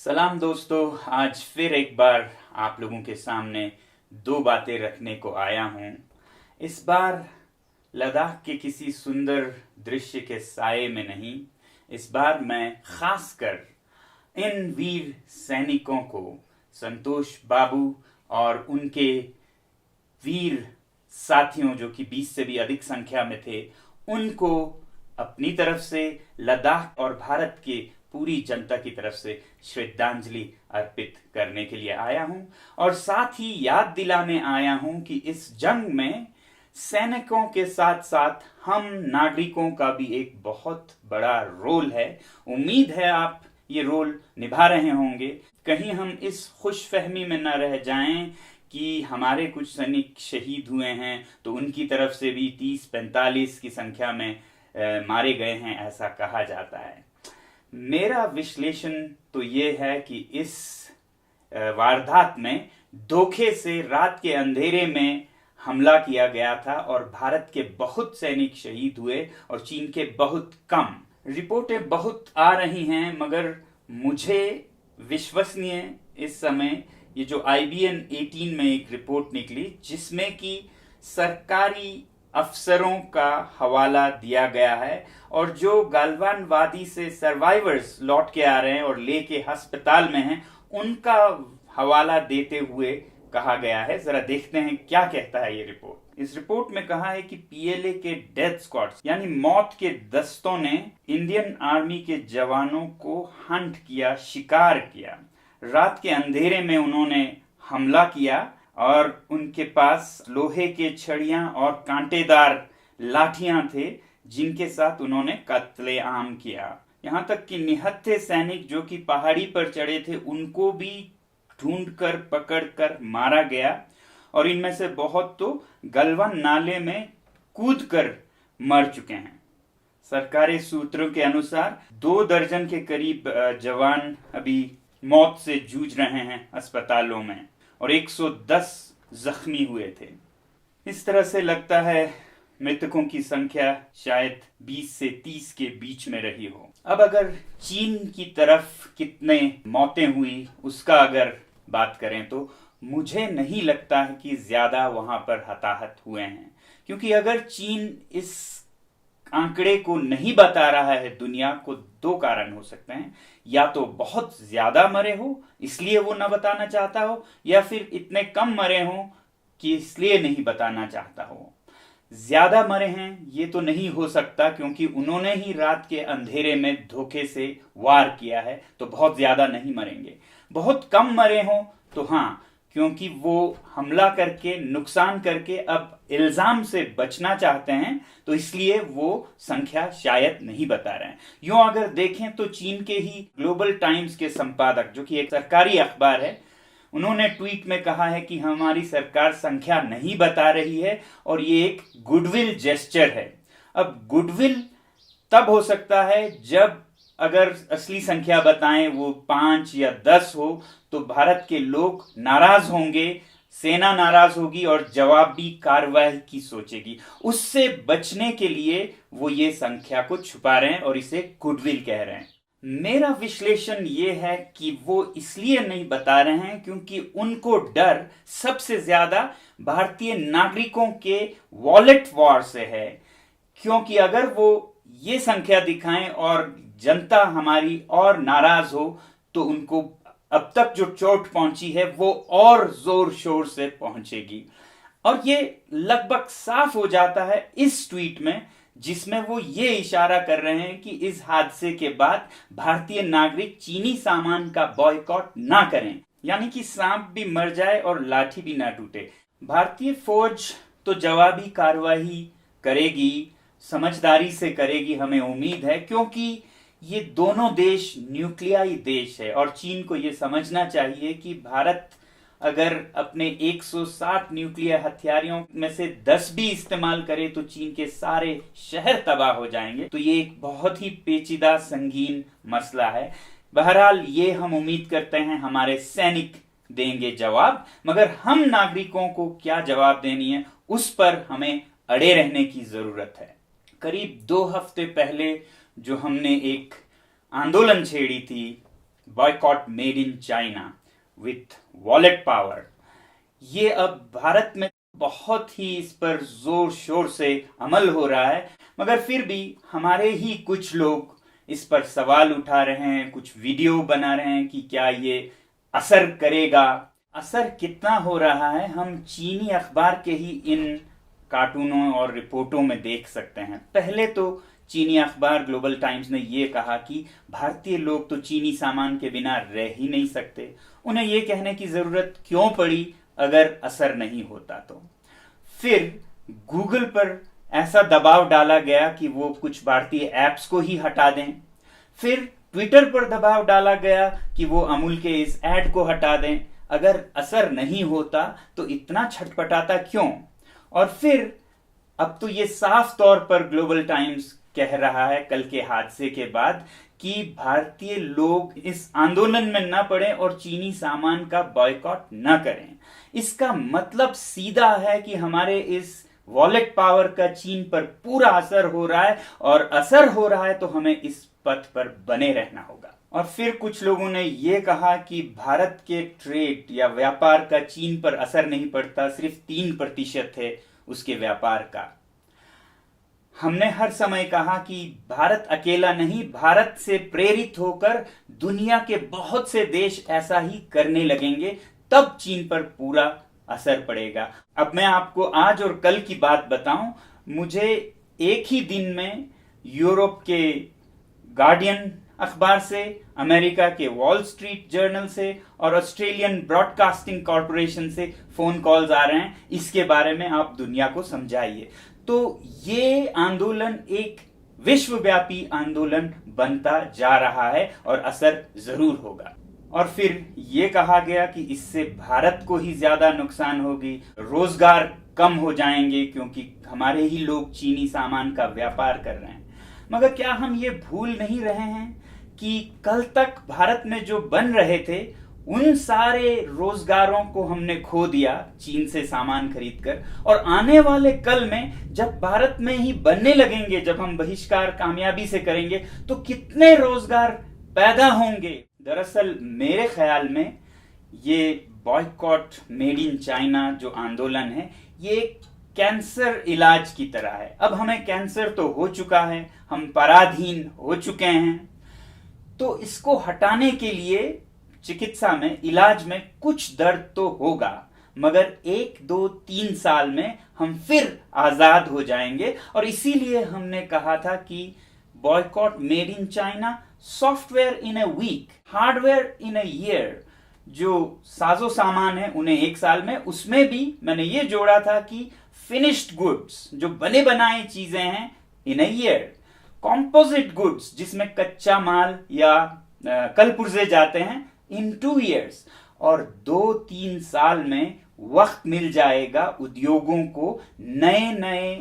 सलाम दोस्तों, आज फिर एक बार आप लोगों के सामने दो बातें रखने को आया हूँ। इस बार लद्दाख के किसी सुंदर दृश्य के साये में नहीं, इस बार मैं खासकर इन वीर सैनिकों को, संतोष बाबू और उनके वीर साथियों जो कि 20 से भी अधिक संख्या में थे, उनको अपनी तरफ से, लद्दाख और भारत के पूरी जनता की तरफ से श्रद्धांजलि अर्पित करने के लिए आया हूं और साथ ही याद दिलाने आया हूं कि इस जंग में सैनिकों के साथ साथ हम नागरिकों का भी एक बहुत बड़ा रोल है। उम्मीद है आप ये रोल निभा रहे होंगे। कहीं हम इस खुशफहमी में न रह जाएं कि हमारे कुछ सैनिक शहीद हुए हैं तो उनकी तरफ से भी 30-45 की संख्या में मारे गए हैं, ऐसा कहा जाता है। मेरा विश्लेषण तो ये है कि इस वारदात में धोखे से रात के अंधेरे में हमला किया गया था और भारत के बहुत सैनिक शहीद हुए और चीन के बहुत कम। रिपोर्टें बहुत आ रही हैं, मगर मुझे विश्वसनीय इस समय ये जो IBN 18 में एक रिपोर्ट निकली जिसमें कि सरकारी अफसरों का हवाला दिया गया है और जो गालवान वादी से सर्वाइवर्स लौट के आ रहे हैं और लेके अस्पताल में हैं, उनका हवाला देते हुए कहा गया है। जरा देखते हैं क्या कहता है ये रिपोर्ट। इस रिपोर्ट में कहा है कि PLA के डेथ स्क्वाड्स यानी मौत के दस्तों ने इंडियन आर्मी के जवानों को हंट किया, शिकार किया। रात के अंधेरे में उन्होंने हमला किया और उनके पास लोहे के छड़ियां और कांटेदार लाठियां थे जिनके साथ उन्होंने कत्लेआम किया। यहां तक कि निहत्थे सैनिक जो कि पहाड़ी पर चढ़े थे उनको भी ढूंढकर पकड़कर मारा गया और इनमें से बहुत तो गलवान नाले में कूदकर मर चुके हैं। सरकारी सूत्रों के अनुसार 2 दर्जन के करीब जवान अभी मौत से जूझ रहे हैं अस्पतालों में और 110 जख्मी हुए थे। इस तरह से लगता है मृतकों की संख्या शायद 20 से 30 के बीच में रही हो। अब अगर चीन की तरफ कितने मौतें हुई उसका अगर बात करें तो मुझे नहीं लगता है कि ज्यादा वहां पर हताहत हुए हैं, क्योंकि अगर चीन इस आंकड़े को नहीं बता रहा है दुनिया को, 2 कारण हो सकते हैं। या तो बहुत ज्यादा मरे हो इसलिए वो न बताना चाहता हो, या फिर इतने कम मरे हो कि इसलिए नहीं बताना चाहता हो। ज्यादा मरे हैं ये तो नहीं हो सकता, क्योंकि उन्होंने ही रात के अंधेरे में धोखे से वार किया है, तो बहुत ज्यादा नहीं मरेंगे। बहुत कम मरे हो तो हाँ, क्योंकि वो हमला करके नुकसान करके अब इल्जाम से बचना चाहते हैं, तो इसलिए वो संख्या शायद नहीं बता रहे हैं। यूं अगर देखें तो चीन के ही ग्लोबल टाइम्स के संपादक, जो कि एक सरकारी अखबार है, उन्होंने ट्वीट में कहा है कि हमारी सरकार संख्या नहीं बता रही है और ये एक गुडविल जेस्चर है। अब गुडविल तब हो सकता है जब अगर असली संख्या बताएं वो 5 या 10 हो तो भारत के लोग नाराज होंगे, सेना नाराज होगी और जवाबी कार्रवाई की सोचेगी। उससे बचने के लिए वो ये संख्या को छुपा रहे हैं और इसे गुडविल कह रहे हैं। मेरा विश्लेषण ये है कि वो इसलिए नहीं बता रहे हैं क्योंकि उनको डर सबसे ज्यादा भारतीय नागरिकों के वॉलेट वॉर से है। क्योंकि अगर वो ये संख्या दिखाएं और जनता हमारी और नाराज हो तो उनको अब तक जो चोट पहुंची है वो और जोर शोर से पहुंचेगी। और ये लगभग साफ हो जाता है इस ट्वीट में, जिसमें वो ये इशारा कर रहे हैं कि इस हादसे के बाद भारतीय नागरिक चीनी सामान का बॉयकॉट ना करें, यानी कि सांप भी मर जाए और लाठी भी ना टूटे। भारतीय फौज तो जवाबी कार्रवाई करेगी, समझदारी से करेगी, हमें उम्मीद है, क्योंकि ये दोनों देश न्यूक्लियाई देश है और चीन को ये समझना चाहिए कि भारत अगर अपने 160 न्यूक्लियर हथियारों में से 10 भी इस्तेमाल करे तो चीन के सारे शहर तबाह हो जाएंगे। तो ये एक बहुत ही पेचीदा संगीन मसला है। बहरहाल ये हम उम्मीद करते हैं हमारे सैनिक देंगे जवाब, मगर हम नागरिकों को क्या जवाब देनी है उस पर हमें अड़े रहने की जरूरत है। करीब 2 हफ्ते पहले जो हमने एक आंदोलन छेड़ी थी boycott made in China with wallet power, ये अब भारत में बहुत ही इस पर जोर शोर से अमल हो रहा है, मगर फिर भी हमारे ही कुछ लोग इस पर सवाल उठा रहे हैं, कुछ वीडियो बना रहे हैं कि क्या ये असर करेगा। असर कितना हो रहा है हम चीनी अखबार के ही इन कार्टूनों और रिपोर्टों में देख सकते हैं। पहले तो चीनी अखबार ग्लोबल टाइम्स ने ये कहा कि भारतीय लोग तो चीनी सामान के बिना रह ही नहीं सकते, उन्हें ये कहने की जरूरत क्यों पड़ी अगर असर नहीं होता तो। फिर गूगल पर ऐसा दबाव डाला गया कि वो कुछ भारतीय ऐप्स को ही हटा दें। फिर ट्विटर पर दबाव डाला गया कि वो अमूल के इस ऐड को हटा दें। अगर असर नहीं होता तो इतना छटपटाता क्यों। और फिर अब तो ये साफ तौर पर ग्लोबल टाइम्स कह रहा है कल के हादसे के बाद कि भारतीय लोग इस आंदोलन में न पड़े और चीनी सामान का बॉयकॉट न करें। इसका मतलब सीधा है कि हमारे इस वॉलेट पावर का चीन पर पूरा असर हो रहा है, और असर हो रहा है तो हमें इस पथ पर बने रहना होगा। और फिर कुछ लोगों ने यह कहा कि भारत के ट्रेड या व्यापार का चीन पर असर नहीं पड़ता, सिर्फ 3% है उसके व्यापार का। हमने हर समय कहा कि भारत अकेला नहीं, भारत से प्रेरित होकर दुनिया के बहुत से देश ऐसा ही करने लगेंगे, तब चीन पर पूरा असर पड़ेगा। अब मैं आपको आज और कल की बात बताऊं, मुझे एक ही दिन में यूरोप के गार्डियन अखबार से, अमेरिका के वॉल स्ट्रीट जर्नल से और ऑस्ट्रेलियन ब्रॉडकास्टिंग कॉरपोरेशन से फोन कॉल्स आ रहे हैं, इसके बारे में आप दुनिया को समझाइए। तो ये आंदोलन एक विश्वव्यापी आंदोलन बनता जा रहा है और असर जरूर होगा। और फिर ये कहा गया कि इससे भारत को ही ज्यादा नुकसान होगी, रोजगार कम हो जाएंगे क्योंकि हमारे ही लोग चीनी सामान का व्यापार कर रहे हैं। मगर क्या हम ये भूल नहीं रहे हैं कि कल तक भारत में जो बन रहे थे उन सारे रोजगारों को हमने खो दिया चीन से सामान खरीदकर, और आने वाले कल में जब भारत में ही बनने लगेंगे, जब हम बहिष्कार कामयाबी से करेंगे, तो कितने रोजगार पैदा होंगे। दरअसल मेरे ख्याल में ये बॉयकॉट मेड इन चाइना जो आंदोलन है, ये कैंसर इलाज की तरह है। अब हमें कैंसर तो हो चुका है, हम पराधीन हो चुके हैं, तो इसको हटाने के लिए चिकित्सा में, इलाज में कुछ दर्द तो होगा, मगर 1, 2, 3 साल में हम फिर आजाद हो जाएंगे। और इसीलिए हमने कहा था कि boycott made in China, software in a week, hardware in a year. जो साजो सामान है उन्हें 1 साल में, उसमें भी मैंने ये जोड़ा था कि फिनिश्ड गुड्स, जो बने बनाए चीजें हैं, इन अ ईयर। कॉम्पोजिट गुड्स, जिसमें कच्चा माल या कल पुर्जे जाते हैं, इन 2 years। और 2-3 साल में वक्त मिल जाएगा उद्योगों को नए नए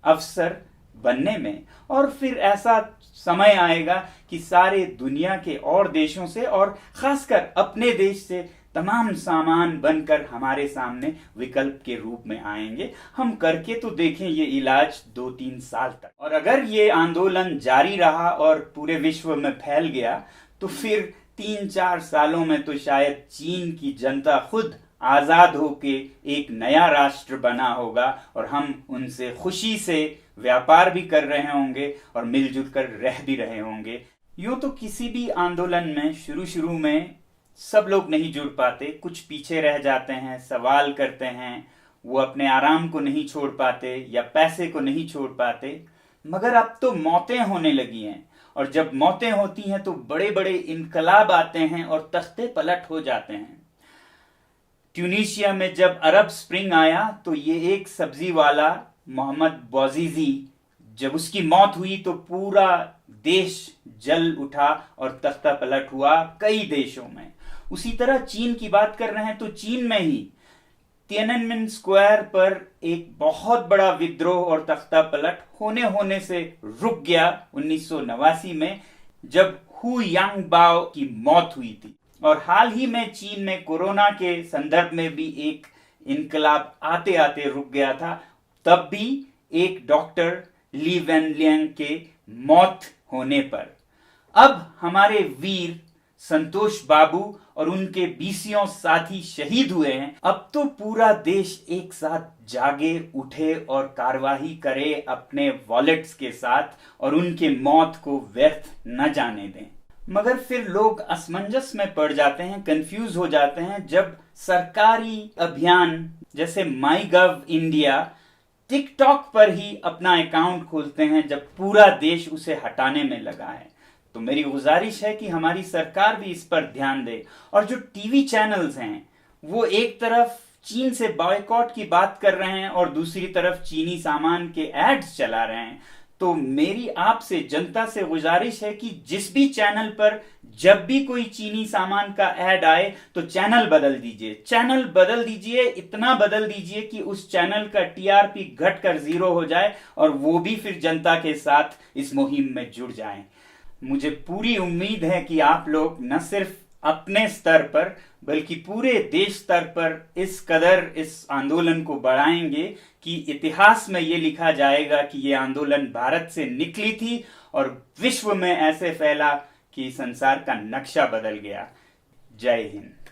अवसर बनने में। और फिर ऐसा समय आएगा कि सारे दुनिया के और देशों से, और खासकर अपने देश से, तमाम सामान बनकर हमारे सामने विकल्प के रूप में आएंगे। हम करके तो देखें ये इलाज 2-3 साल तक। और अगर ये आंदोलन जारी रहा और पूरे विश्व में फैल गया, तो फिर 3-4 सालों में तो शायद चीन की जनता खुद आजाद होके एक नया राष्ट्र बना होगा, और हम उनसे खुशी से व्यापार भी कर रहे होंगे और मिलजुल कर रह भी रहे होंगे। यूं तो किसी भी आंदोलन में शुरू में सब लोग नहीं जुड़ पाते, कुछ पीछे रह जाते हैं, सवाल करते हैं, वो अपने आराम को नहीं छोड़ पाते या पैसे को नहीं छोड़ पाते। मगर अब तो मौतें होने लगी हैं, और जब मौतें होती हैं तो बड़े बड़े इनकलाब आते हैं और तख्ते पलट हो जाते हैं। ट्यूनीशिया में जब अरब स्प्रिंग आया तो ये एक सब्जी वाला मोहम्मद बौजीजी, जब उसकी मौत हुई तो पूरा देश जल उठा और तख्ता पलट हुआ कई देशों में। उसी तरह चीन की बात कर रहे हैं तो चीन में ही तिएननमेन स्क्वायर पर एक बहुत बड़ा विद्रोह और तख्ता पलट होने से रुक गया 1989 में, जब हु यांगबाओ की मौत हुई थी। और हाल ही में चीन में कोरोना के संदर्भ में भी एक इनकलाब आते आते रुक गया था, तब भी एक डॉक्टर ली वेनलियांग के मौत होने पर। अब हमारे वीर संतोष बाबू और उनके 20 साथी शहीद हुए हैं, अब तो पूरा देश एक साथ जागे, उठे और कार्यवाही करे अपने वॉलेट्स के साथ और उनके मौत को व्यर्थ न जाने दें। मगर फिर लोग असमंजस में पड़ जाते हैं, कंफ्यूज हो जाते हैं जब सरकारी अभियान जैसे माई गव इंडिया टिकटॉक पर ही अपना अकाउंट खोलते हैं, जब पूरा देश उसे हटाने में लगा है। तो मेरी गुजारिश है कि हमारी सरकार भी इस पर ध्यान दे। और जो टीवी चैनल्स हैं वो एक तरफ चीन से बॉयकॉट की बात कर रहे हैं और दूसरी तरफ चीनी सामान के एड्स चला रहे हैं। तो मेरी आपसे, जनता से गुजारिश है कि जिस भी चैनल पर जब भी कोई चीनी सामान का ऐड आए तो चैनल बदल दीजिए, चैनल बदल दीजिए, इतना बदल दीजिए कि उस चैनल का टीआरपी घटकर 0 हो जाए और वो भी फिर जनता के साथ इस मुहिम में जुड़ जाएं। मुझे पूरी उम्मीद है कि आप लोग न सिर्फ अपने स्तर पर बल्कि पूरे देश स्तर पर इस आंदोलन को बढ़ाएंगे कि इतिहास में ये लिखा जाएगा कि ये आंदोलन भारत से निकली थी और विश्व में ऐसे फैला कि संसार का नक्शा बदल गया। जय हिंद।